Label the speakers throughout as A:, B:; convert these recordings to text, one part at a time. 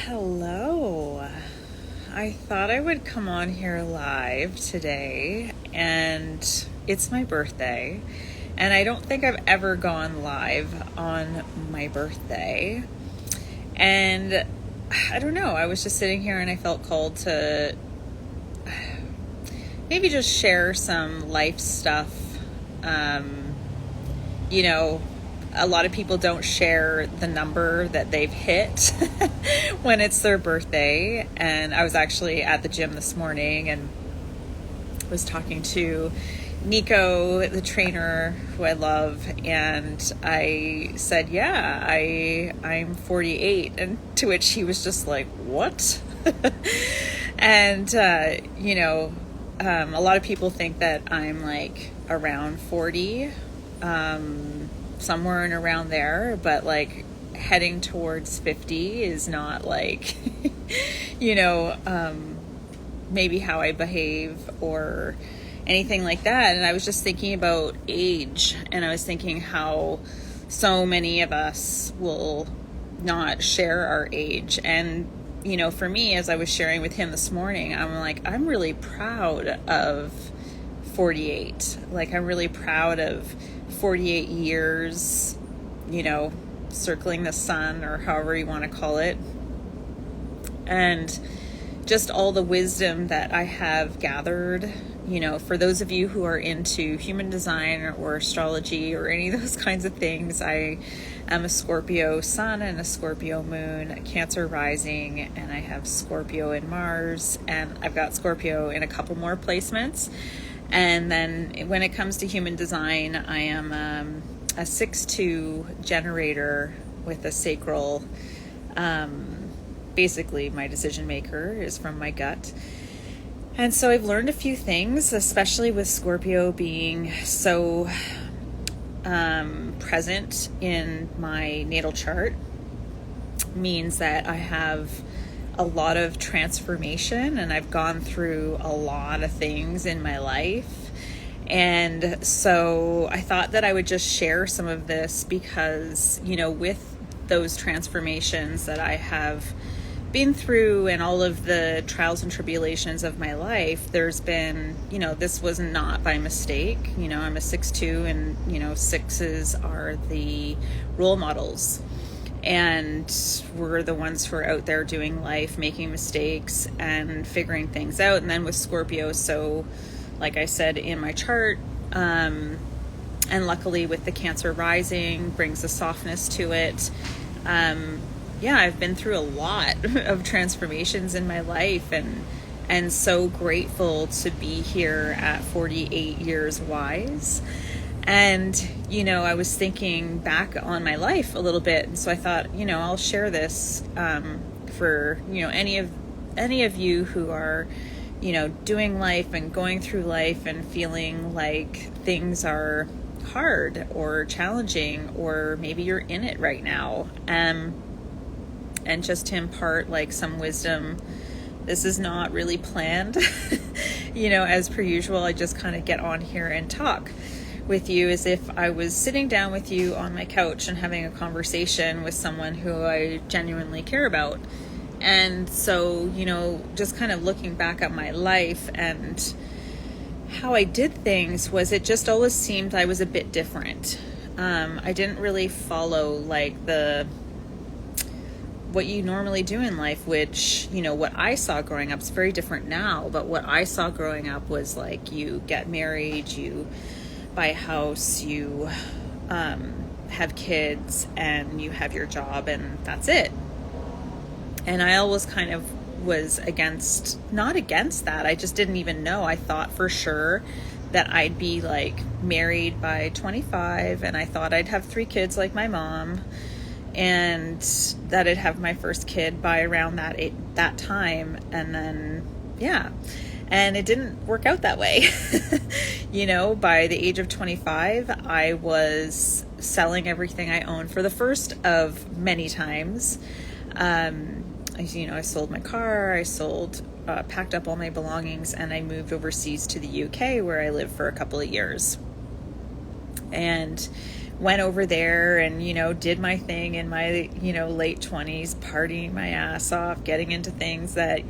A: Hello. I thought I would come on here live today, and it's my birthday, and I don't think I've ever gone live on my birthday. And I don't know, I was just sitting here and I felt called to maybe just share some life stuff. A lot of people don't share the number that they've hit when it's their birthday. And I was actually at the gym this morning and was talking to Nico, the trainer who I love, and I said, I'm 48, and to which he was just like, what? And a lot of people think that I'm like around 40, somewhere and around there, but like heading towards 50 is not like maybe how I behave or anything like that. And I was just thinking about age, and I was thinking how so many of us will not share our age. And for me, as I was sharing with him this morning, I'm like, I'm really proud of 48. Like, I'm really proud of 48 years, circling the sun, or however you want to call it. And just all the wisdom that I have gathered, for those of you who are into human design or astrology or any of those kinds of things. I am a Scorpio sun and a Scorpio moon, a Cancer rising, and I have Scorpio in Mars, and I've got Scorpio in a couple more placements. And then when it comes to human design, I am a 6-2 generator with a sacral. Basically, my decision maker is from my gut. And so I've learned a few things, especially with Scorpio being so present in my natal chart, means that I have a lot of transformation, and I've gone through a lot of things in my life. And so I thought that I would just share some of this because, with those transformations that I have been through and all of the trials and tribulations of my life, there's been, this was not by mistake. I'm a 6-2, and, 6s are the role models. And we're the ones who are out there doing life, making mistakes and figuring things out. And then with Scorpio, so like I said in my chart, and luckily with the Cancer rising, brings a softness to it. I've been through a lot of transformations in my life, and so grateful to be here at 48 years wise. And, I was thinking back on my life a little bit. And so I thought, I'll share this for, any of you who are, doing life and going through life and feeling like things are hard or challenging, or maybe you're in it right now. And just to impart like some wisdom. This is not really planned, as per usual. I just kind of get on here and talk with you as if I was sitting down with you on my couch and having a conversation with someone who I genuinely care about. And so, just kind of looking back at my life and how I did things, was it just always seemed I was a bit different. I didn't really follow like what you normally do in life, which, what I saw growing up is very different now. But what I saw growing up was like, you get married, you buy a house, you have kids, and you have your job, and that's it. And I always kind of was not against that. I just didn't even know. I thought for sure that I'd be like married by 25, and I thought I'd have 3 kids like my mom, and that I'd have my first kid by around that time. And then, and it didn't work out that way. By the age of 25, I was selling everything I owned for the first of many times. I sold my car, packed up all my belongings, and I moved overseas to the UK, where I lived for a couple of years. And went over there and, did my thing in my, late 20s, partying my ass off, getting into things that,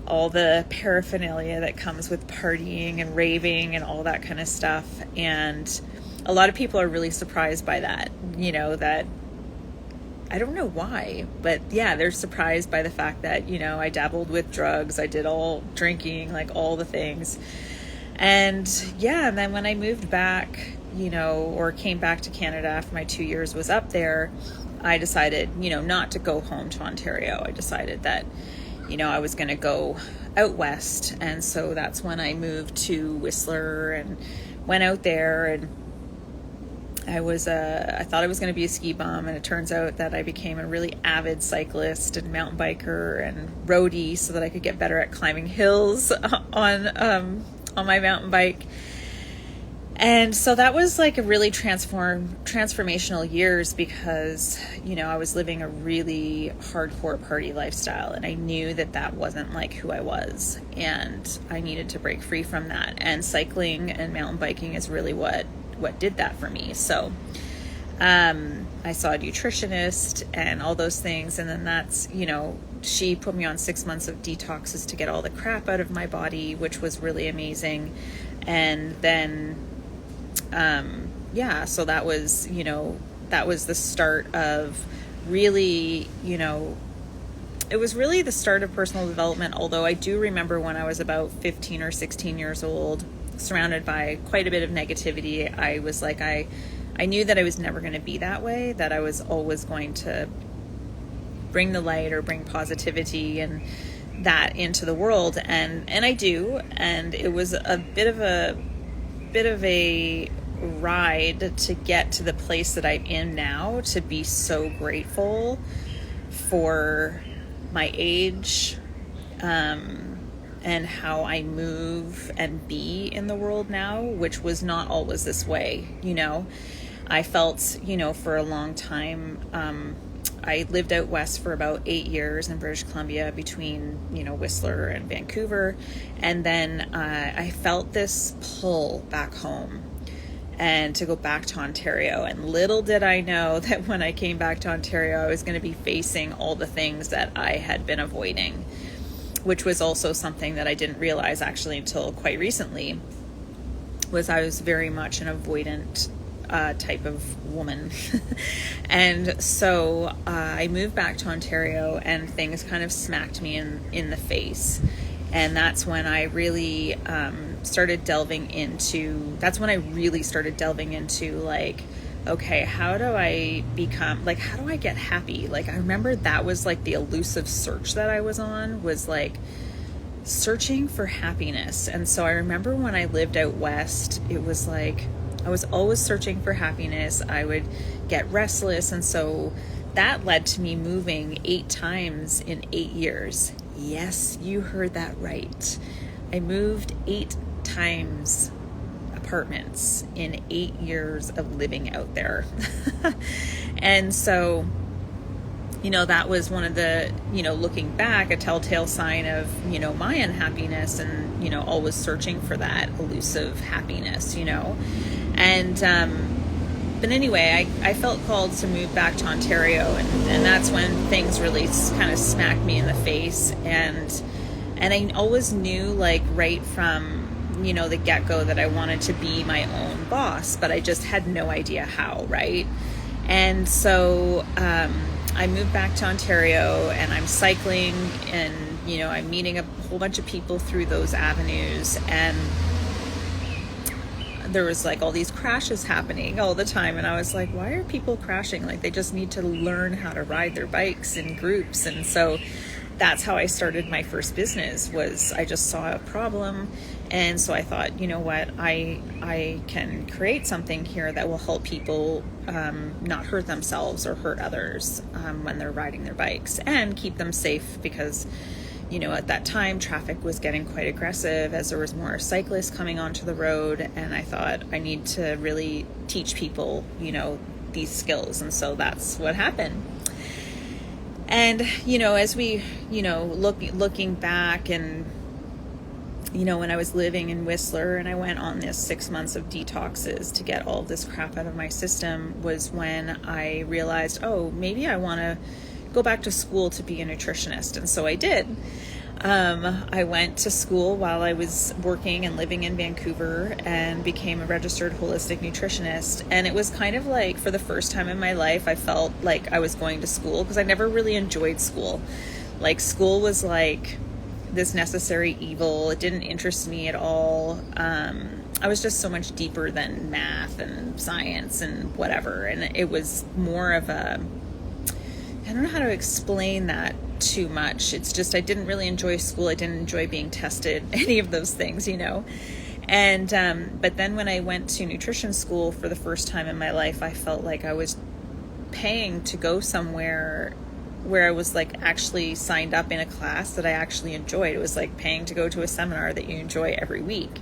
A: all the paraphernalia that comes with partying and raving and all that kind of stuff. And a lot of people are really surprised by that, that I don't know why, but yeah, they're surprised by the fact that, I dabbled with drugs, I did all drinking, like all the things. And yeah, and then when I moved back, or came back to Canada after my 2 years was up there, I decided, not to go home to Ontario. I decided that, I was going to go out west. And so that's when I moved to Whistler and went out there, and I thought I was going to be a ski bum, and it turns out that I became a really avid cyclist and mountain biker and roadie so that I could get better at climbing hills on my mountain bike. And so that was like a really transformational years because, I was living a really hardcore party lifestyle, and I knew that wasn't like who I was, and I needed to break free from that. And cycling and mountain biking is really what did that for me. So I saw a nutritionist and all those things, and then that's, she put me on 6 months of detoxes to get all the crap out of my body, which was really amazing. And then so that was the start of really, it was really the start of personal development. Although I do remember when I was about 15 or 16 years old, surrounded by quite a bit of negativity, I was like, I knew that I was never going to be that way, that I was always going to bring the light or bring positivity and that into the world. And I do. And it was a bit of a ride to get to the place that I'm in now, to be so grateful for my age, and how I move and be in the world now, which was not always this way. I felt, for a long time, I lived out west for about 8 years in British Columbia between, Whistler and Vancouver. And then I felt this pull back home and to go back to Ontario. And little did I know that when I came back to Ontario, I was going to be facing all the things that I had been avoiding, which was also something that I didn't realize actually until quite recently, was I was very much an avoidant type of woman. And so I moved back to Ontario, and things kind of smacked me in the face. And that's when I really started delving into like, okay, how do I get happy? Like, I remember that was like the elusive search that I was on, was like searching for happiness. And so I remember when I lived out west, it was like I was always searching for happiness. I would get restless. And so that led to me moving 8 times in 8 years. Yes, you heard that right. I moved 8 times apartments in 8 years of living out there. And so, that was one of the, looking back, a telltale sign of, my unhappiness and, always searching for that elusive happiness, And, but anyway, I felt called to move back to Ontario, and that's when things really kind of smacked me in the face. And I always knew, like, right from, the get-go, that I wanted to be my own boss, but I just had no idea how, right? And so I moved back to Ontario, and I'm cycling, and, I'm meeting a whole bunch of people through those avenues, and there was like all these crashes happening all the time. And I was like, why are people crashing? Like, they just need to learn how to ride their bikes in groups. And so that's how I started my first business, was I just saw a problem. And so I thought, you know what, I can create something here that will help people not hurt themselves or hurt others when they're riding their bikes, and keep them safe, because at that time, traffic was getting quite aggressive as there was more cyclists coming onto the road. And I thought, I need to really teach people, these skills. And so that's what happened. And, as we, looking back, and when I was living in Whistler and I went on this 6 months of detoxes to get all this crap out of my system, was when I realized, oh, maybe I want to go back to school to be a nutritionist. And so I did. I went to school while I was working and living in Vancouver and became a registered holistic nutritionist. And it was kind of like, for the first time in my life, I felt like I was going to school, because I never really enjoyed school. Like, school was like this necessary evil. It didn't interest me at all. I was just so much deeper than math and science and whatever. And it was more of I don't know how to explain that too much. It's just, I didn't really enjoy school. I didn't enjoy being tested, any of those things, And, but then when I went to nutrition school for the first time in my life, I felt like I was paying to go somewhere where I was like actually signed up in a class that I actually enjoyed. It was like paying to go to a seminar that you enjoy every week.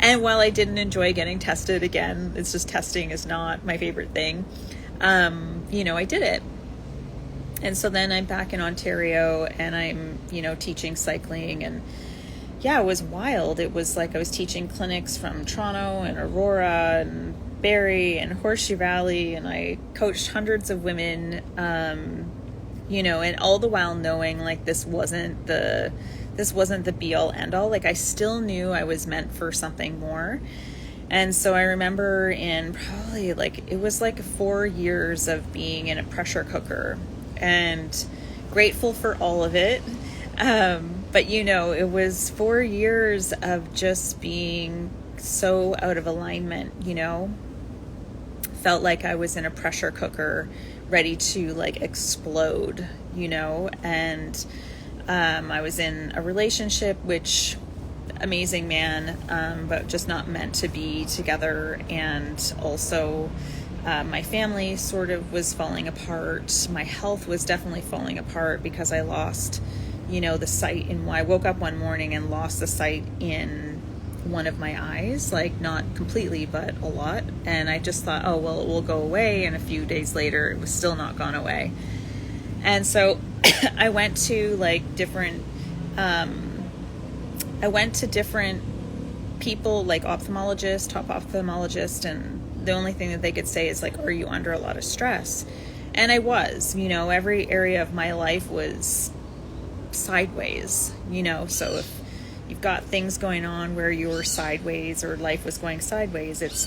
A: And while I didn't enjoy getting tested, again, it's just, testing is not my favorite thing. I did it. And so then I'm back in Ontario and I'm, teaching cycling, and yeah, it was wild. It was like I was teaching clinics from Toronto and Aurora and Barrie and Horseshoe Valley, and I coached hundreds of women, and all the while knowing like this wasn't the be all end all. Like, I still knew I was meant for something more. And so I remember in probably it was 4 years of being in a pressure cooker, and grateful for all of it. But it was 4 years of just being so out of alignment, felt like I was in a pressure cooker ready to explode, and I was in a relationship, which amazing man, but just not meant to be together. And also my family sort of was falling apart. My health was definitely falling apart because I lost, the sight I woke up one morning and lost the sight in one of my eyes, not completely, but a lot. And I just thought, oh, well, it will go away. And a few days later, it was still not gone away. And so I went to different people, ophthalmologists, top ophthalmologist, and the only thing that they could say is are you under a lot of stress? And I was, every area of my life was sideways, so if you've got things going on where you're sideways or life was going sideways, it's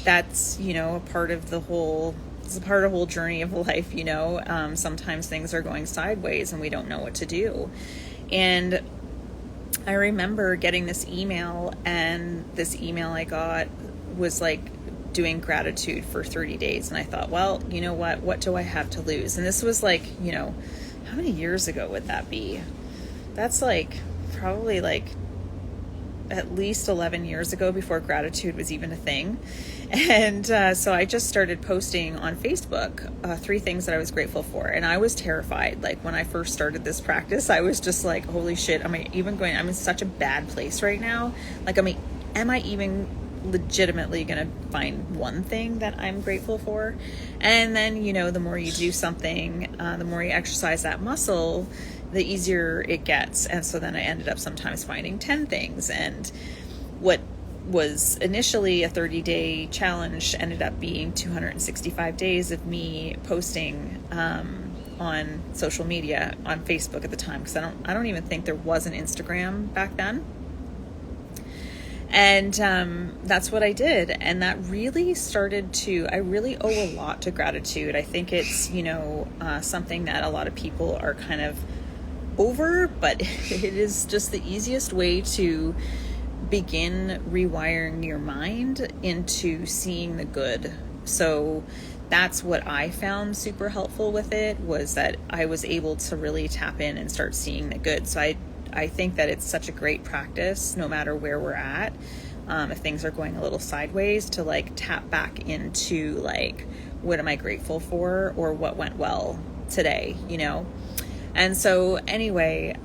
A: that's, a part of the whole, it's a part of the whole journey of life, sometimes things are going sideways and we don't know what to do. And I remember getting this email, and this email I got was doing gratitude for 30 days. And I thought, well, you know what do I have to lose? And this was how many years ago would that be? That's probably at least 11 years ago, before gratitude was even a thing. And so I just started posting on Facebook 3 things that I was grateful for. And I was terrified. When I first started this practice, I was just holy shit, I'm in such a bad place right now. Am I even legitimately going to find one thing that I'm grateful for? And then, the more you do something, the more you exercise that muscle, the easier it gets. And so then I ended up sometimes finding 10 things. And what was initially a 30-day challenge ended up being 265 days of me posting on social media, on Facebook at the time, because I don't even think there was an Instagram back then. And that's what I did. And that really I really owe a lot to gratitude. I think it's, something that a lot of people are kind of over, but it is just the easiest way to begin rewiring your mind into seeing the good. So that's what I found super helpful with it, was that I was able to really tap in and start seeing the good. So I think that it's such a great practice, no matter where we're at. If things are going a little sideways, to tap back into what am I grateful for, or what went well today, And so anyway,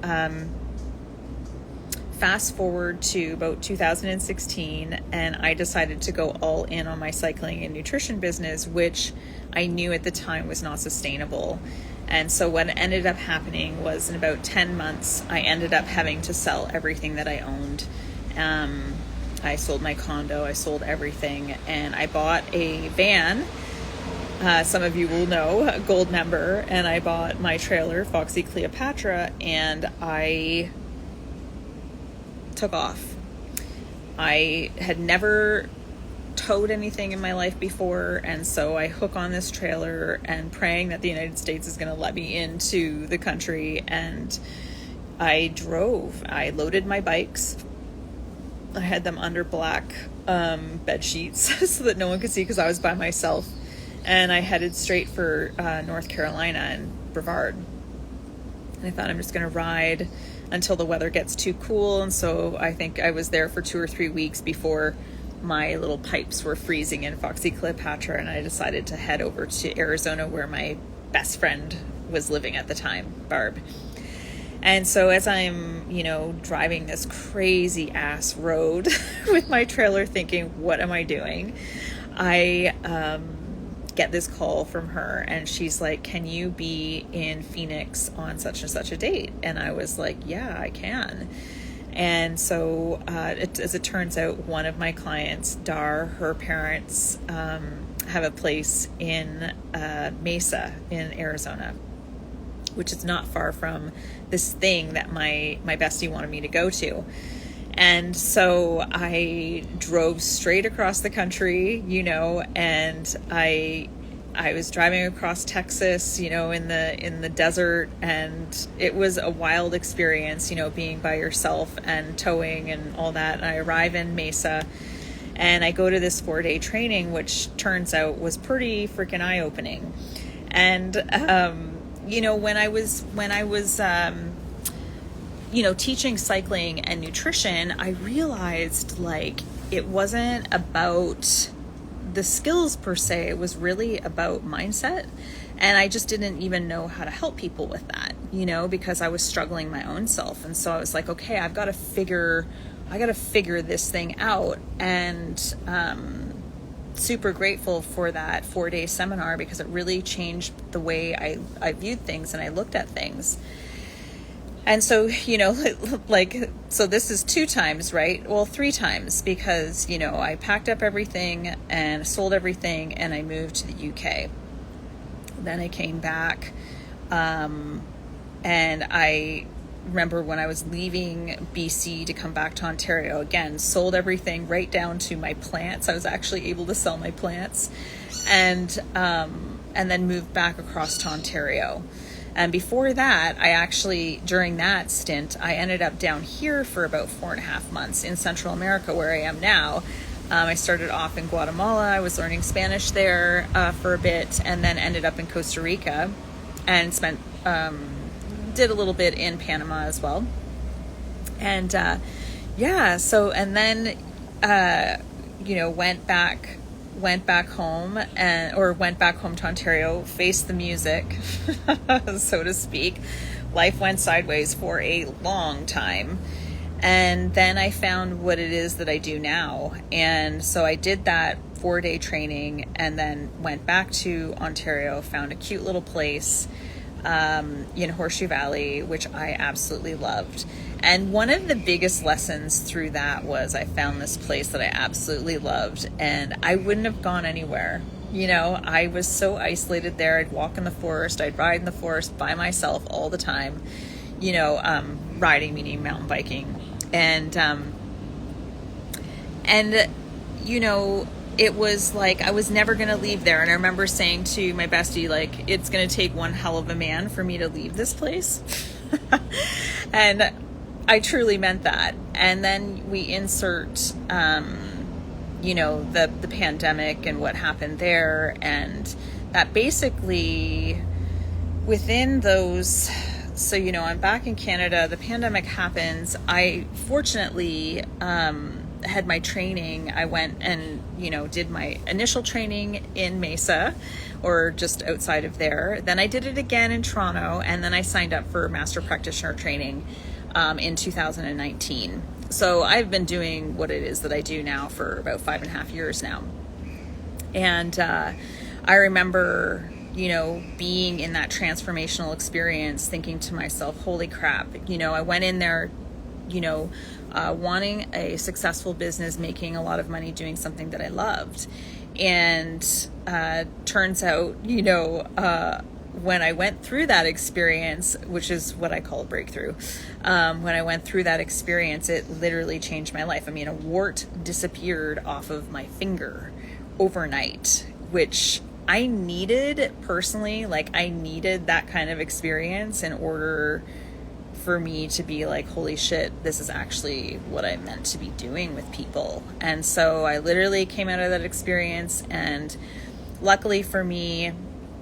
A: fast forward to about 2016, and I decided to go all in on my cycling and nutrition business, which I knew at the time was not sustainable. And so what ended up happening was in about 10 months, I ended up having to sell everything that I owned. I sold my condo, I sold everything, and I bought a van. Some of you will know, a gold member, and I bought my trailer, Foxy Cleopatra, and I took off. I had never towed anything in my life before, and so I hook on this trailer and praying that the United States is going to let me into the country, and I drove. I loaded my bikes. I had them under black bed sheets so that no one could see because I was by myself, and I headed straight for North Carolina and Brevard. And I thought I'm just going to ride until the weather gets too cool, and so I think I was there for 2 or 3 weeks before my little pipes were freezing in Foxy Cleopatra, and I decided to head over to Arizona where my best friend was living at the time, Barb. And so as I'm, driving this crazy ass road with my trailer thinking, what am I doing? I get this call from her, and she's like, can you be in Phoenix on such and such a date? And I was like, yeah, I can. And so as it turns out, one of my clients, Dar, her parents have a place in Mesa in Arizona, which is not far from this thing that my bestie wanted me to go to. And so I drove straight across the country, and I was driving across Texas, in the desert, and it was a wild experience, being by yourself and towing and all that. And I arrive in Mesa, and I go to this 4-day training, which turns out was pretty freaking eye-opening. And when I was teaching cycling and nutrition, I realized it wasn't about the skills per se. It was really about mindset, and I just didn't even know how to help people with that, because I was struggling my own self. And so I was like, okay, I got to figure this thing out. And super grateful for that 4-day seminar, because it really changed the way I viewed things and I looked at things. And so, so this is 2 times, right? Well, 3 times, because, I packed up everything and sold everything, and I moved to the UK. Then I came back, and I remember when I was leaving BC to come back to Ontario, again, sold everything right down to my plants. I was actually able to sell my plants, and then moved back across to Ontario. And before that, during that stint, I ended up down here for about 4.5 months in Central America, where I am now. I started off in Guatemala. I was learning Spanish there for a bit, and then ended up in Costa Rica, and did a little bit in Panama as well. And then went back home to Ontario, faced the music, so to speak. Life went sideways for a long time. And then I found what it is that I do now. And so I did that 4-day training, and then went back to Ontario, found a cute little place in Horseshoe Valley, which I absolutely loved. And one of the biggest lessons through that was I found this place that I absolutely loved, and I wouldn't have gone anywhere. I was so isolated there. I'd walk in the forest, I'd ride in the forest by myself all the time, riding meaning mountain biking. And it was like I was never going to leave there. And I remember saying to my bestie, it's going to take one hell of a man for me to leave this place. And I truly meant that. And then we insert, the pandemic and what happened there. And that basically within those, so, I'm back in Canada, the pandemic happens. I fortunately, had my training. I went and, did my initial training in Mesa, or just outside of there. Then I did it again in Toronto, and then I signed up for master practitioner training in 2019. So I've been doing what it is that I do now for about 5.5 years now. And I remember being in that transformational experience, thinking to myself, holy crap, I went in there, wanting a successful business, making a lot of money, doing something that I loved. And turns out, when I went through that experience, which is what I call a breakthrough, when I went through that experience, it literally changed my life. I mean, a wart disappeared off of my finger overnight, which I needed personally. Like, I needed that kind of experience in order for me to be like, holy shit, this is actually what I'm meant to be doing with people. And so I literally came out of that experience, and luckily for me,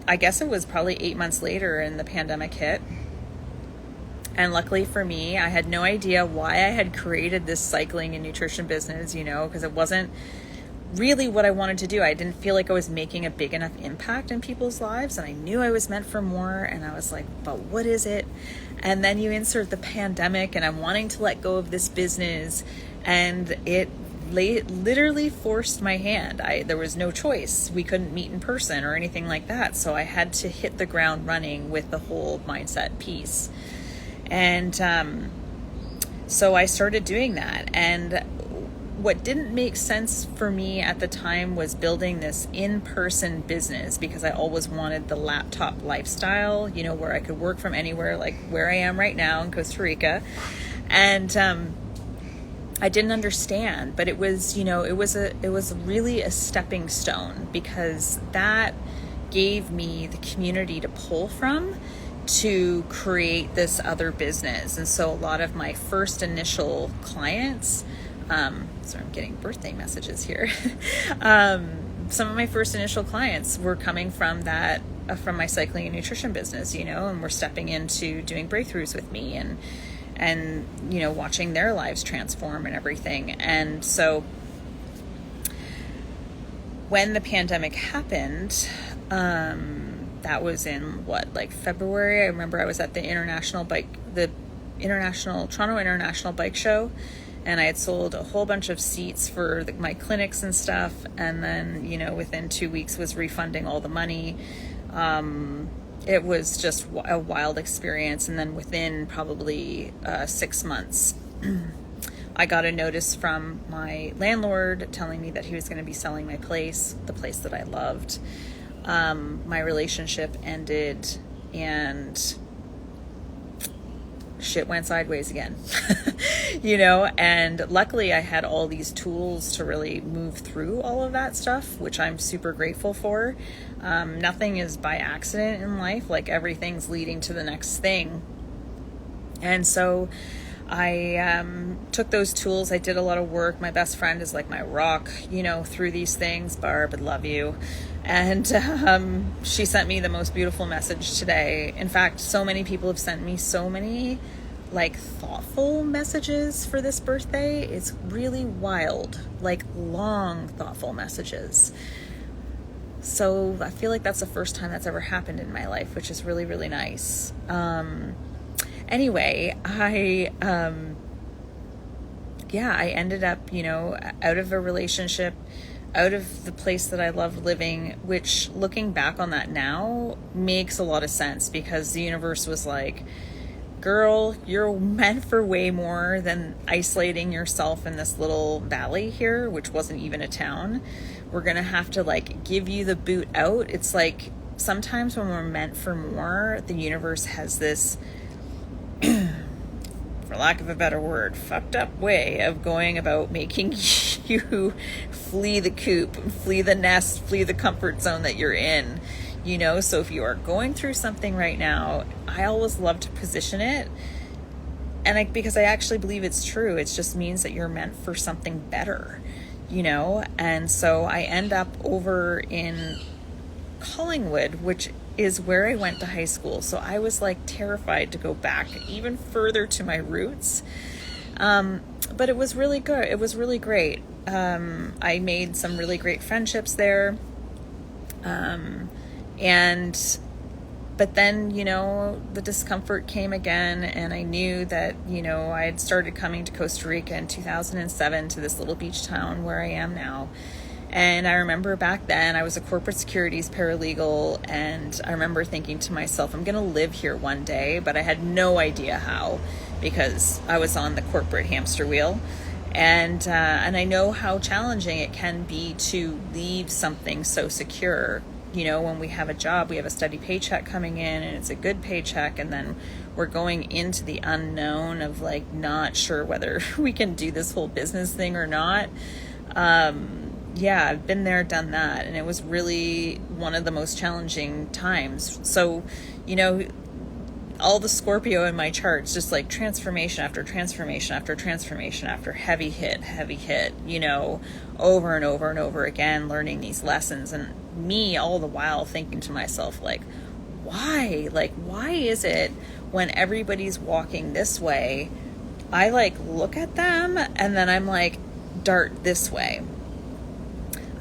A: I guess it was probably 8 months later and the pandemic hit. And luckily for me, I had no idea why I had created this cycling and nutrition business, because it wasn't really what I wanted to do. I didn't feel like I was making a big enough impact in people's lives, and I knew I was meant for more, and I was like, but what is it? And then you insert the pandemic, and I'm wanting to let go of this business, and it literally forced my hand. There was no choice. We couldn't meet in person or anything like that, so I had to hit the ground running with the whole mindset piece. And so I started doing that, and what didn't make sense for me at the time was building this in-person business, because I always wanted the laptop lifestyle, where I could work from anywhere, like where I am right now in Costa Rica. And I didn't understand, but it was really a stepping stone, because that gave me the community to pull from to create this other business. And so a lot of my first initial clients, sorry, I'm getting birthday messages here. Some of my first initial clients were coming from that, from my cycling and nutrition business, and were stepping into doing breakthroughs with me, and watching their lives transform and everything. And so when the pandemic happened, that was in February. I remember I was at the Toronto International Bike Show, and I had sold a whole bunch of seats for my clinics and stuff. And then, within 2 weeks was refunding all the money. It was just a wild experience. And then within probably 6 months, I got a notice from my landlord telling me that he was going to be selling my place, the place that I loved. My relationship ended, and shit went sideways again, and luckily I had all these tools to really move through all of that stuff, which I'm super grateful for. Nothing is by accident in life. Like, everything's leading to the next thing. And so I took those tools. I did a lot of work. My best friend is like my rock, through these things. Barb, I love you. And she sent me the most beautiful message today. In fact, so many people have sent me so many thoughtful messages for this birthday. It's really wild, long, thoughtful messages. So I feel like that's the first time that's ever happened in my life, which is really, really nice. Anyway, I ended up, out of a relationship, out of the place that I loved living, which, looking back on that now, makes a lot of sense, because the universe was like, girl, you're meant for way more than isolating yourself in this little valley here, which wasn't even a town. We're going to have to give you the boot out. It's like, sometimes when we're meant for more, the universe has this, for lack of a better word, fucked up way of going about making you flee the coop, flee the nest, flee the comfort zone that you're in. So if you are going through something right now, I always love to position it, and because I actually believe it's true. It just means that you're meant for something better, and so I end up over in Collingwood, which is where I went to high school. So I was terrified to go back even further to my roots. But it was really good. It was really great. I made some really great friendships there. But then, the discomfort came again, and I knew that, I had started coming to Costa Rica in 2007 to this little beach town where I am now. And I remember back then I was a corporate securities paralegal, and I remember thinking to myself, I'm going to live here one day, but I had no idea how, because I was on the corporate hamster wheel. And I know how challenging it can be to leave something so secure. You know, when we have a job, we have a steady paycheck coming in, and it's a good paycheck, and then we're going into the unknown of like not sure whether we can do this whole business thing or not. Yeah, I've been there, done that, and it was really one of the most challenging times. So, you know, all the Scorpio in my charts, just like transformation after transformation after transformation after heavy hit, you know, over and over and over again, learning these lessons. And me all the while thinking to myself, like, why? Like, why is it when everybody's walking this way, I like look at them and then I'm like, dart this way?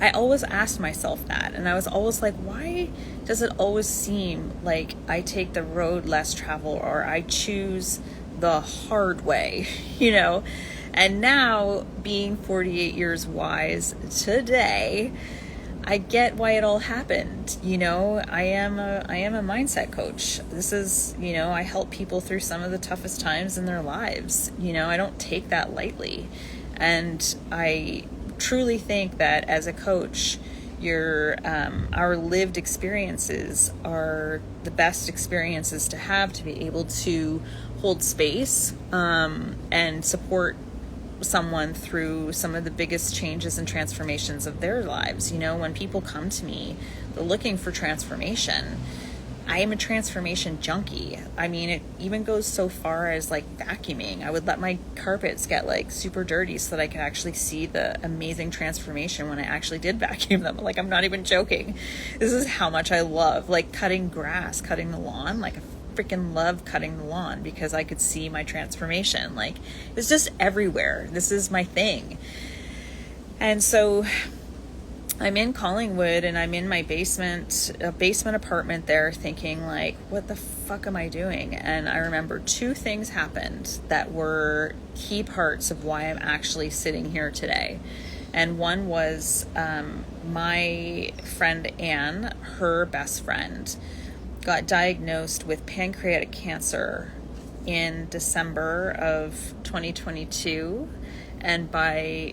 A: I always asked myself that, and I was always like, why does it always seem like I take the road less traveled, or I choose the hard way, you know? And now, being 48 years wise today, I get why it all happened. You know, I am a mindset coach. This is, you know, I help people through some of the toughest times in their lives. You know, I don't take that lightly. And I truly think that as a coach, our lived experiences are the best experiences to have, to be able to hold space and support someone through some of the biggest changes and transformations of their lives. You know, when people come to me, they're looking for transformation. I am a transformation junkie. I mean, it even goes so far as like vacuuming. I would let my carpets get like super dirty so that I could actually see the amazing transformation when I actually did vacuum them. Like, I'm not even joking. This is how much I love like cutting grass, cutting the lawn. Like, I freaking love cutting the lawn because I could see my transformation. Like, it's just everywhere. This is my thing. And so I'm in Collingwood, and I'm in my basement apartment there, thinking like, what the fuck am I doing? And I remember two things happened that were key parts of why I'm actually sitting here today. And one was my friend Anne, her best friend, got diagnosed with pancreatic cancer in December of 2022, and by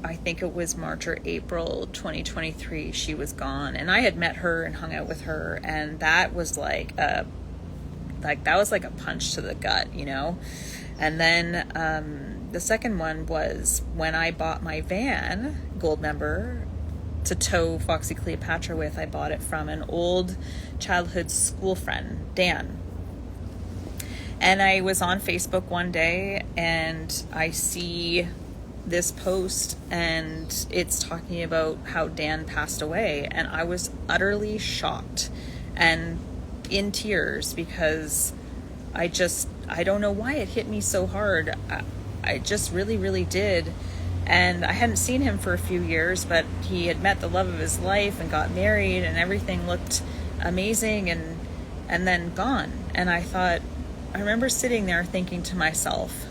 A: I think it was March or April 2023, she was gone. And I had met her and hung out with her, and that was like a punch to the gut, you know. And then the second one was when I bought my van, Gold member, to tow Foxy Cleopatra with. I bought it from an old childhood school friend, Dan. And I was on Facebook one day, and I see this post, and it's talking about how Dan passed away, and I was utterly shocked and in tears because I don't know why it hit me so hard. I just really, really did. And I hadn't seen him for a few years, but he had met the love of his life and got married, and everything looked amazing, and then gone. And I remember sitting there thinking to myself,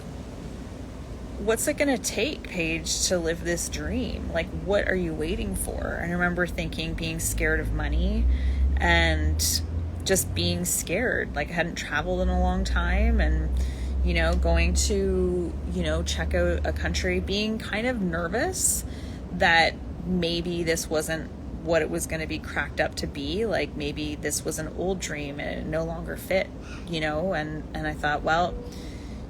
A: what's it going to take, Paige, to live this dream? Like, what are you waiting for? And I remember thinking, being scared of money and just being scared. Like, I hadn't traveled in a long time, and, you know, going to, you know, check out a country, being kind of nervous that maybe this wasn't what it was going to be cracked up to be. Like, maybe this was an old dream and it no longer fit, you know. And I thought, well,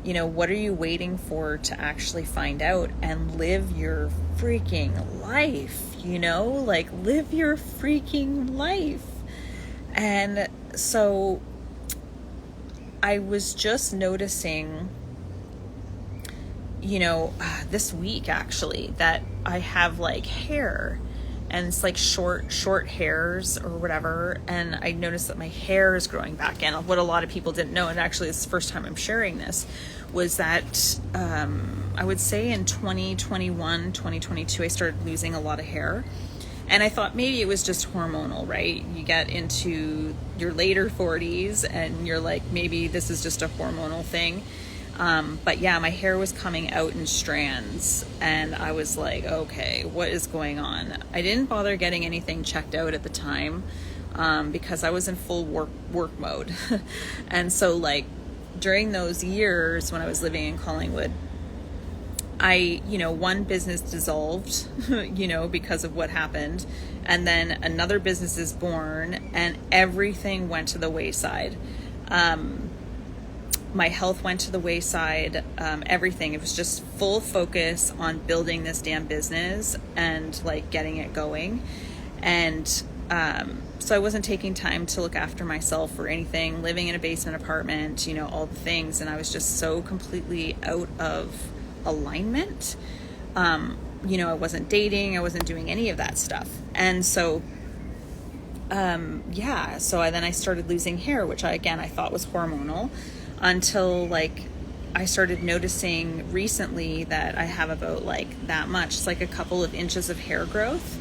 A: you know, what are you waiting for to actually find out and live your freaking life, you know? Like, live your freaking life. And so I was just noticing, you know, this week actually, that I have like hair, and it's like short hairs or whatever. And I noticed that my hair is growing back in. What a lot of people didn't know, and actually it's the first time I'm sharing this, was that I would say in 2021, 2022, I started losing a lot of hair. And I thought maybe it was just hormonal, right? You get into your later 40s and you're like, maybe this is just a hormonal thing. But yeah, my hair was coming out in strands, and I was like, okay, what is going on? I didn't bother getting anything checked out at the time, because I was in full work mode. And so like during those years when I was living in Collingwood, one business dissolved, because of what happened. And then another business is born, and everything went to the wayside. My health went to the wayside, everything. It was just full focus on building this damn business and like getting it going. And so I wasn't taking time to look after myself or anything, living in a basement apartment, all the things. And I was just so completely out of alignment. I wasn't dating, I wasn't doing any of that stuff. And so then I started losing hair, which I thought was hormonal, until like I started noticing recently that I have about like that much. It's like a couple of inches of hair growth.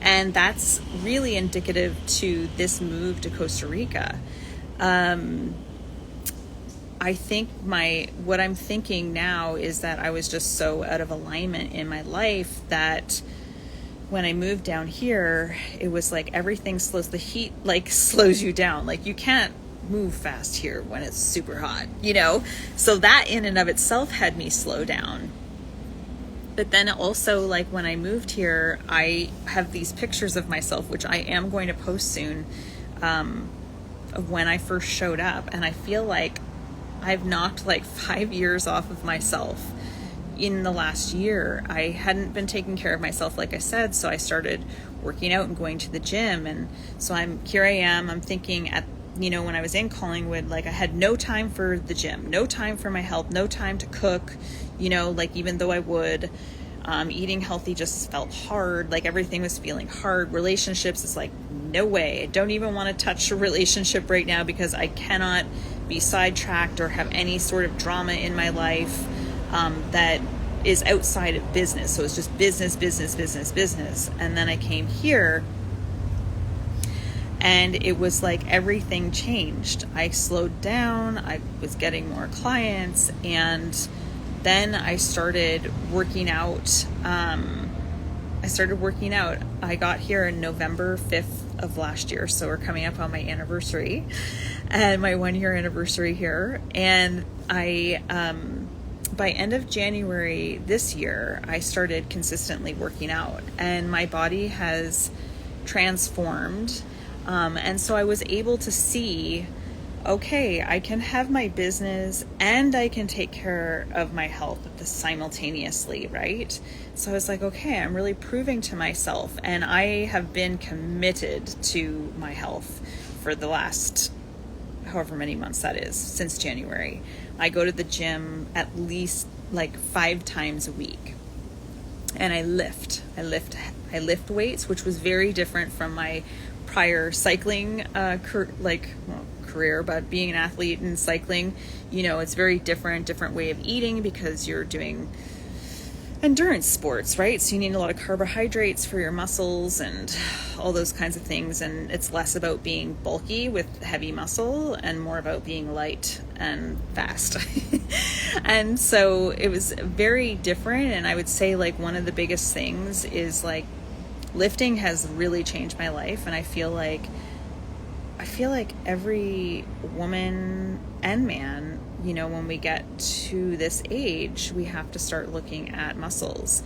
A: And that's really indicative to this move to Costa Rica. I think what I'm thinking now is that I was just so out of alignment in my life that when I moved down here, it was like everything the heat like slows you down. Like you can't move fast here when it's super hot, So that in and of itself had me slow down. But then also, like when I moved here, I have these pictures of myself, which I am going to post soon, of when I first showed up. And I feel like I've knocked like 5 years off of myself in the last year. I hadn't been taking care of myself, like I said, so I started working out and going to the gym. And so I'm thinking when I was in Collingwood, like I had no time for the gym, no time for my health, no time to cook, like even though I would, eating healthy just felt hard. Like everything was feeling hard. Relationships is like, no way. I don't even want to touch a relationship right now because I cannot be sidetracked or have any sort of drama in my life, that is outside of business. So it's just business. And then I came here, and it was like everything changed. I slowed down. I was getting more clients. And then I started working out. I got here on November 5th of last year. So we're coming up on my anniversary and my 1 year anniversary here. And by end of January this year, I started consistently working out, and my body has transformed. And so I was able to see, okay, I can have my business and I can take care of my health simultaneously, right? So I was like, okay, I'm really proving to myself. And I have been committed to my health for the last however many months that is, since January. I go to the gym at least like 5 times a week. And I lift weights, which was very different from my prior cycling career, but being an athlete in cycling, it's very different way of eating because you're doing endurance sports, right? So you need a lot of carbohydrates for your muscles and all those kinds of things. And it's less about being bulky with heavy muscle and more about being light and fast. And so it was very different. And I would say like one of the biggest things is like lifting has really changed my life. And I feel like every woman and man, when we get to this age, we have to start looking at muscles.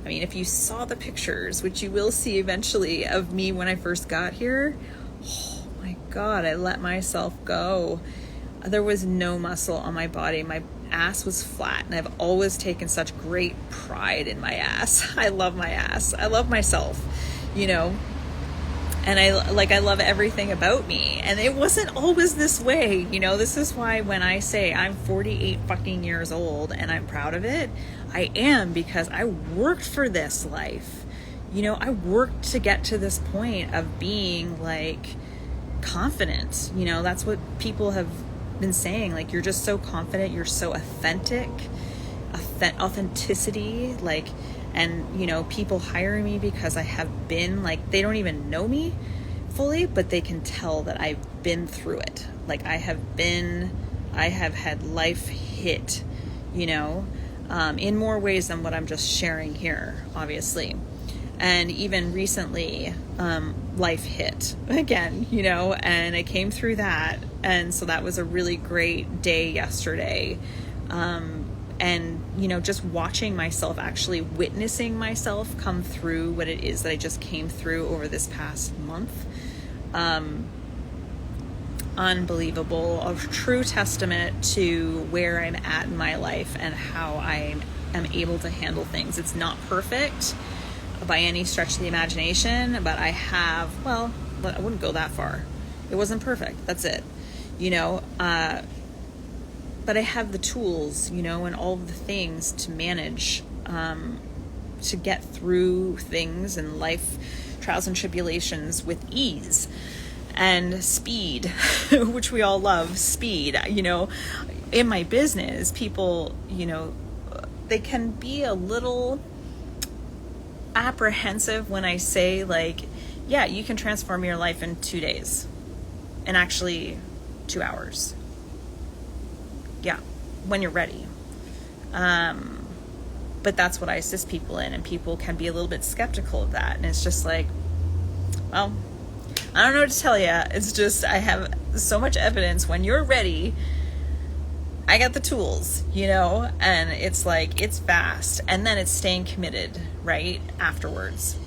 A: I mean, if you saw the pictures, which you will see eventually, of me when I first got here, oh my God, I let myself go. There was no muscle on my body. My ass was flat, and I've always taken such great pride in my ass. I love my ass. I love myself, and I love everything about me. And it wasn't always this way. This is why when I say I'm 48 fucking years old and I'm proud of it, I am, because I worked for this life. I worked to get to this point of being like confident. That's what people have been saying. Like, you're just so confident. You're so authentic. Authenticity, like, and people hire me because I have been like, they don't even know me fully, but they can tell that I've been through it. Like I have had life hit in more ways than what I'm just sharing here, obviously. And even recently, life hit again, and I came through that. And so that was a really great day yesterday. And, just watching myself, actually witnessing myself come through what it is that I just came through over this past month. Unbelievable, a true testament to where I'm at in my life and how I am able to handle things. It's not perfect by any stretch of the imagination, but I wouldn't go that far. It wasn't perfect. That's it. But I have the tools, and all of the things to manage, to get through things in life, trials and tribulations with ease and speed, which we all love, speed. In my business, people, they can be a little apprehensive when I say, like, yeah, you can transform your life in 2 days, and actually 2 hours. Yeah, when you're ready. But that's what I assist people in, and people can be a little bit skeptical of that. And it's just like, well, I don't know what to tell you. It's just, I have so much evidence. When you're ready, I got the tools, and it's like, it's fast. And then it's staying committed, right, afterwards.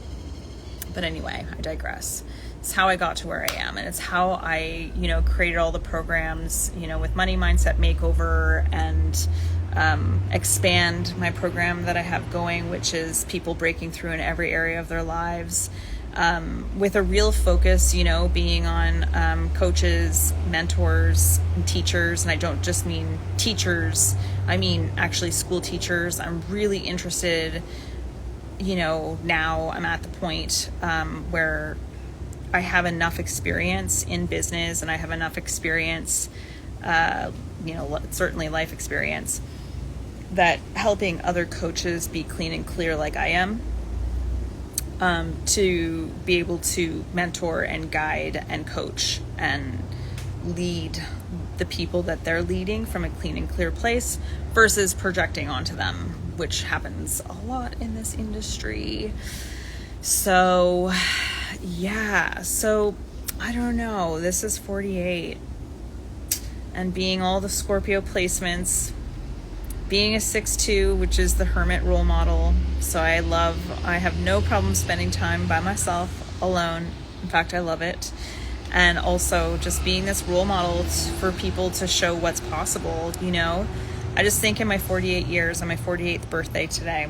A: But anyway, I digress. It's how I got to where I am, and it's how I, created all the programs, with Money Mindset Makeover, and expand my program that I have going, which is people breaking through in every area of their lives, with a real focus, being on now mentors and teachers. And I don't just mean teachers, I mean actually school teachers. I'm really interested, now I'm at the point where I have enough experience in business, and I have enough experience, certainly life experience, that helping other coaches be clean and clear like I am, to be able to mentor and guide and coach and lead the people that they're leading from a clean and clear place versus projecting onto them, which happens a lot in this industry. So yeah, so I don't know, this is 48, and being all the Scorpio placements, being a 6'2", which is the hermit role model. So I have no problem spending time by myself, alone. In fact, I love it. And also just being this role model for people to show what's possible, I just think in my 48 years, on my 48th birthday today,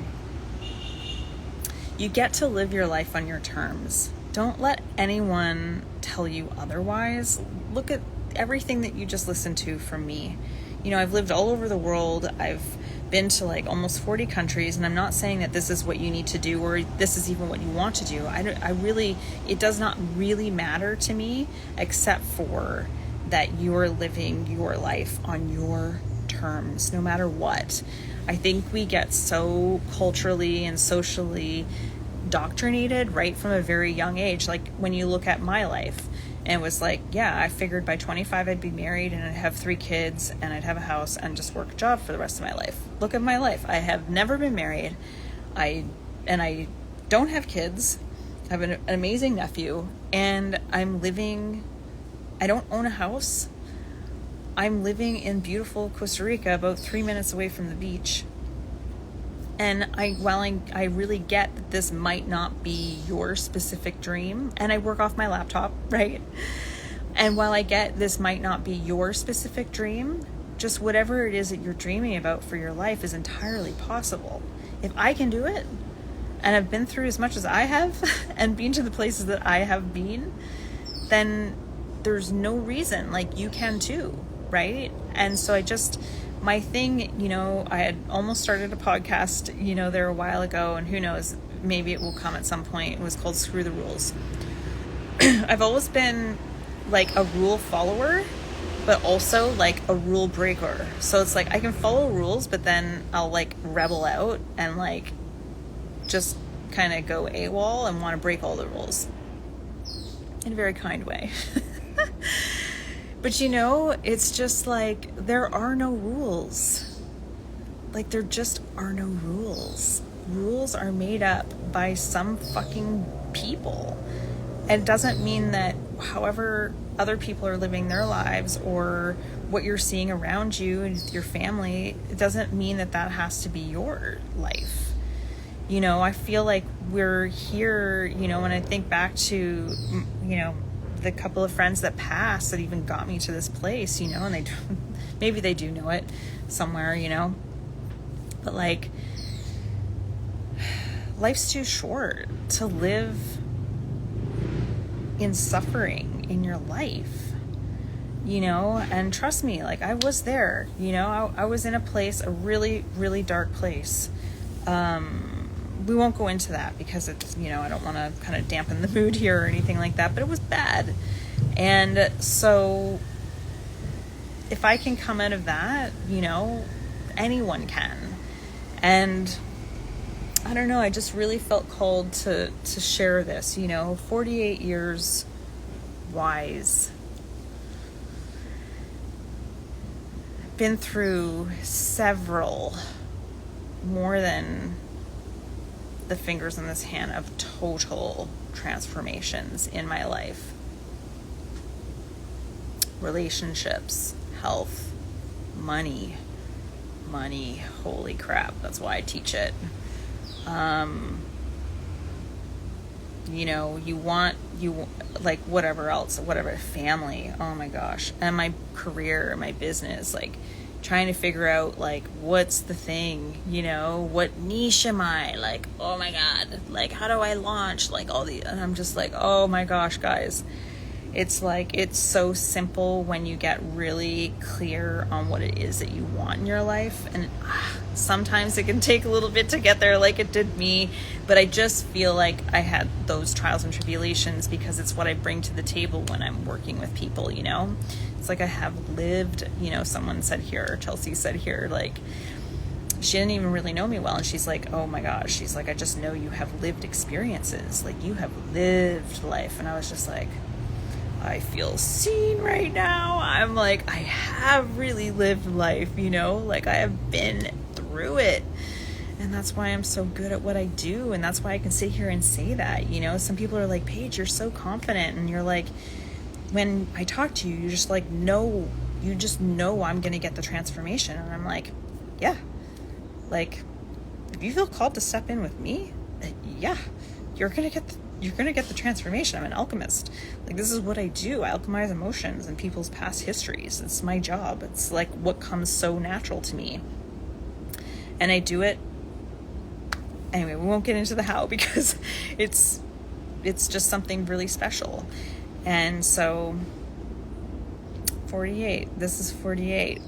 A: you get to live your life on your terms. Don't let anyone tell you otherwise. Look at everything that you just listened to from me. I've lived all over the world. I've been to like almost 40 countries, and I'm not saying that this is what you need to do or this is even what you want to do. It does not really matter to me, except for that you're living your life on your terms, no matter what. I think we get so culturally and socially indoctrinated right from a very young age. Like when you look at my life, and it was like, yeah, I figured by 25 I'd be married and I'd have 3 kids and I'd have a house and just work a job for the rest of my life. Look at my life. I have never been married. I don't have kids. I have an amazing nephew, and I don't own a house. I'm living in beautiful Costa Rica, about 3 minutes away from the beach. And while I really get that this might not be your specific dream, and I work off my laptop, right? And while I get this might not be your specific dream, just whatever it is that you're dreaming about for your life is entirely possible. If I can do it, and I've been through as much as I have, and been to the places that I have been, then there's no reason, like, you can too, right? And so my thing, I had almost started a podcast, there a while ago, and who knows, maybe it will come at some point. It was called Screw the Rules. I've always been like a rule follower, but also like a rule breaker. So it's like I can follow rules, but then I'll like rebel out and like just kind of go AWOL and want to break all the rules in a very kind way. But it's just like, there are no rules. like, there just are no rules. Rules are made up by some fucking people. And it doesn't mean that however other people are living their lives or what you're seeing around you and your family, it doesn't mean that that has to be your life. You know, I feel like we're here, you know, when I think back to, you know, the couple of friends that passed that even got me to this place, you know, and maybe they do know it somewhere, you know, but like, life's too short to live in suffering in your life, you know. And trust me, like, I was there, you know, I was in a place, a really, really dark place. We won't go into that because it's, you know, I don't want to kind of dampen the mood here or anything like that, but it was bad. And so if I can come out of that, you know, anyone can. And I don't know, I just really felt called to share this, you know, 48 years wise. Been through several, more than the fingers in this hand, of total transformations in my life. Relationships, health, money, holy crap, that's why I teach it. You know, you like whatever else, whatever, family, oh my gosh, and my career, my business, like trying to figure out like what's the thing, you know, what niche am I, like, oh my god, like how do I launch, like all the, and I'm just like, oh my gosh, guys, it's like, it's so simple when you get really clear on what it is that you want in your life. And sometimes it can take a little bit to get there, like it did me, but I just feel like I had those trials and tribulations because it's what I bring to the table when I'm working with people, you know. It's like I have lived, you know, someone said here, Chelsea said here, like, she didn't even really know me well, and she's like, oh my gosh, she's like, I just know you have lived experiences, like you have lived life. And I was just like, I feel seen right now. I'm like, I have really lived life, you know, like I have been through it. And that's why I'm so good at what I do. And that's why I can sit here and say that, you know. Some people are like, Paige, you're so confident. And you're like, when I talk to you, you just like, no, you just know I'm going to get the transformation. And I'm like, yeah, like, if you feel called to step in with me, yeah, you're going to get the transformation. I'm an alchemist. Like, this is what I do. I alchemize emotions and people's past histories. It's my job. It's like what comes so natural to me. And I do it. Anyway, we won't get into the how because it's just something really special. And so 48, this is 48.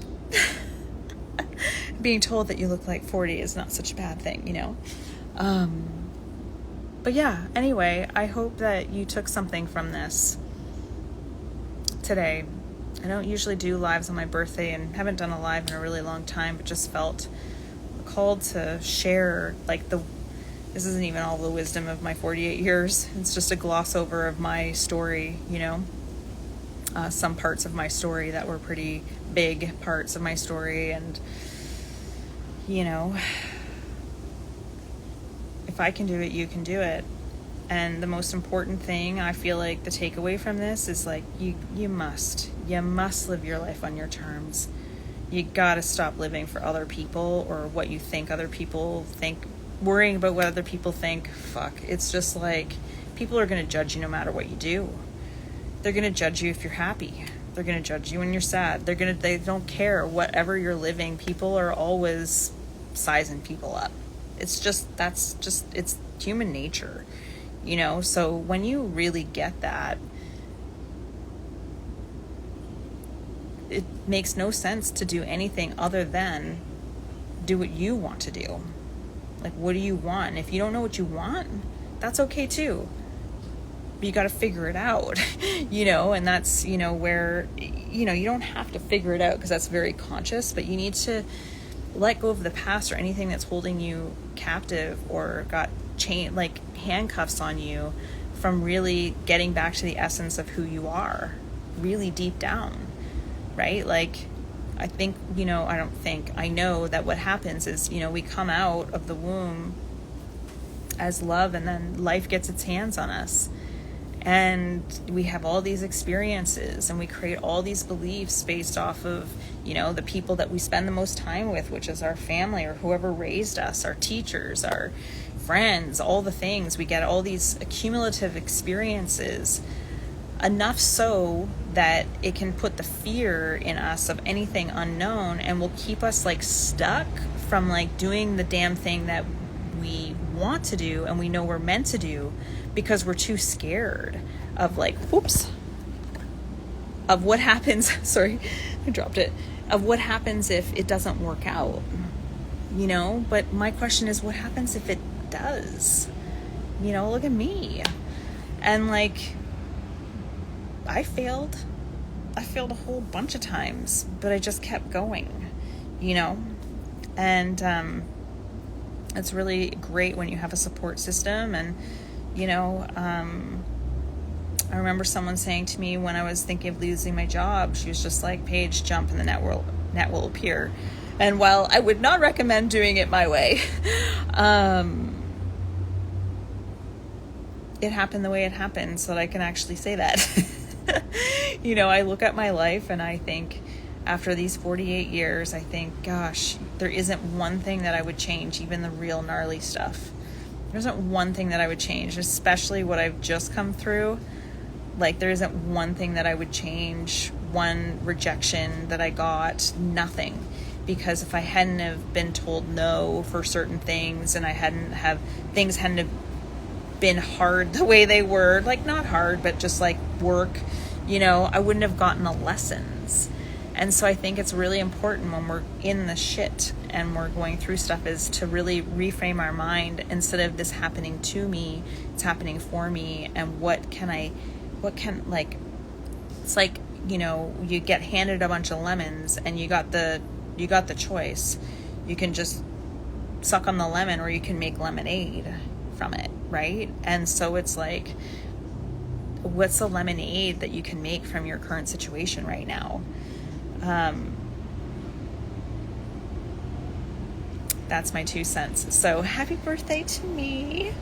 A: Being told that you look like 40 is not such a bad thing, you know? But yeah, anyway, I hope that you took something from this today. I don't usually do lives on my birthday and haven't done a live in a really long time, but just felt called to share, like, this isn't even all the wisdom of my 48 years. It's just a gloss over of my story, you know, some parts of my story that were pretty big parts of my story. And, you know, if I can do it, you can do it. And the most important thing, I feel like the takeaway from this is like, you must live your life on your terms. You gotta stop living for other people or what you think other people think, worrying about what other people think. Fuck, it's just like, people are gonna judge you no matter what you do. They're gonna judge you if you're happy. They're gonna judge you when you're sad. They don't care. Whatever you're living, people are always sizing people up. It's human nature, you know? So when you really get that, it makes no sense to do anything other than do what you want to do. Like, what do you want? If you don't know what you want, that's okay too. But you got to figure it out, you know? And that's, you know, where, you know, you don't have to figure it out because that's very conscious, but you need to let go of the past or anything that's holding you captive or got handcuffs on you from really getting back to the essence of who you are, really deep down, right? Like, I know that what happens is, we come out of the womb as love, and then life gets its hands on us. And we have all these experiences, and we create all these beliefs based off of, the people that we spend the most time with, which is our family or whoever raised us, our teachers, our friends, all the things. We get all these accumulative experiences, enough so that it can put the fear in us of anything unknown, and will keep us stuck from doing the damn thing that we want to do and we know we're meant to do, because we're too scared of of what happens. Sorry, I dropped it. Of what happens if it doesn't work out, But my question is, what happens if it does? Look at me. And I failed a whole bunch of times, but I just kept going, and it's really great when you have a support system. And I remember someone saying to me when I was thinking of losing my job, she was just like, Paige, jump and the net will appear. And while I would not recommend doing it my way, it happened the way it happened, so that I can actually say that. I look at my life and I think, after these 48 years, I think, gosh, there isn't one thing that I would change, even the real gnarly stuff. There isn't one thing that I would change, especially what I've just come through. There isn't one thing that I would change, one rejection that I got, nothing. Because if I hadn't have been told no for certain things, and things hadn't have been hard the way they were, not hard, but just work, I wouldn't have gotten the lessons. And so I think it's really important when we're in the shit and we're going through stuff, is to really reframe our mind. Instead of this happening to me, it's happening for me. And it's you get handed a bunch of lemons and you got the choice. You can just suck on the lemon, or you can make lemonade from it, right? And so it's what's the lemonade that you can make from your current situation right now? That's my 2 cents. So happy birthday to me.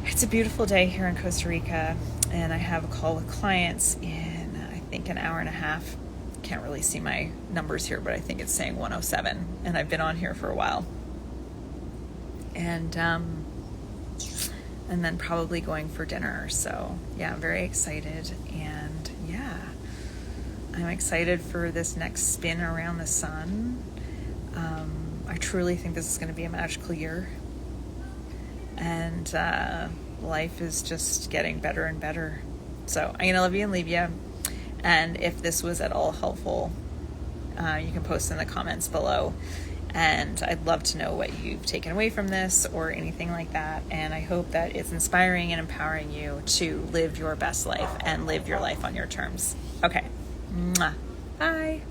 A: It's a beautiful day here in Costa Rica, and I have a call with clients in, I think, an hour and a half. Can't really see my numbers here, but I think it's saying 107, and I've been on here for a while. And then probably going for dinner. So yeah, I'm very excited. And yeah, I'm excited for this next spin around the sun. I truly think this is going to be a magical year. And life is just getting better and better. So I'm going to love you and leave you. And if this was at all helpful, you can post in the comments below. And I'd love to know what you've taken away from this or anything like that. And I hope that it's inspiring and empowering you to live your best life and live your life on your terms. Okay. Mwah. Bye.